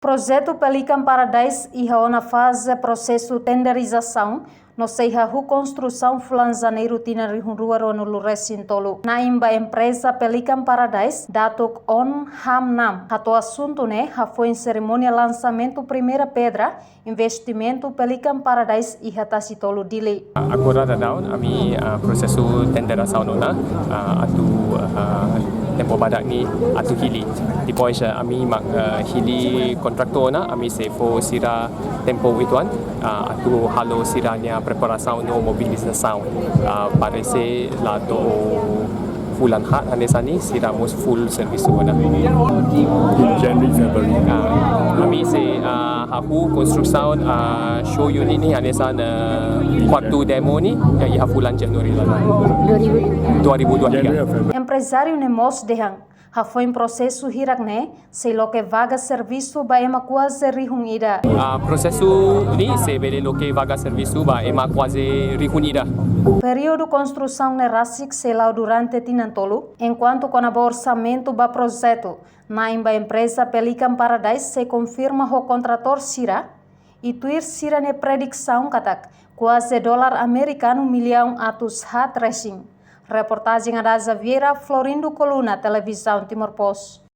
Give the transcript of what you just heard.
Projeto Pelican Paradise iha na fase processo tenderização, no seja reconstrução fulan janeiro tina rihunrua no recintolo. Na imba empresa Pelican Paradise, datuk on ham Hato assunto foi em cerimônia lançamento primeira pedra, investimento Pelican Paradise iha tasitolo dile. Agora daun ami prosesu tenderação nona atu tempo badak ni atu hili. Depois ami mak hili kontraktor na ami sefo sira tempo ituan atu halo siranya preparação no mobilização. Parece lá do bulan hat anesani siramos full service na. January, February. Kami haku construção show unit ni anesan quarto demo ni ia bulan Januari 2023. Empresário Nemos Dehang foi em processo hirak se lo que vaga serviço ba ema quase rihunida. Processo ni se bele lo que vaga serviço ba ema quase rihunida. Período construção rasik selau durante tinantolo, enquanto com o orçamento ba projeto na empresa Pelican Paradise se confirma o contrator Sira e tuir Sira ne predição katak quase dólar americano milhão atus hat racing. Reportagem da Vieira Florindo Coluna, Televisão Timor Post.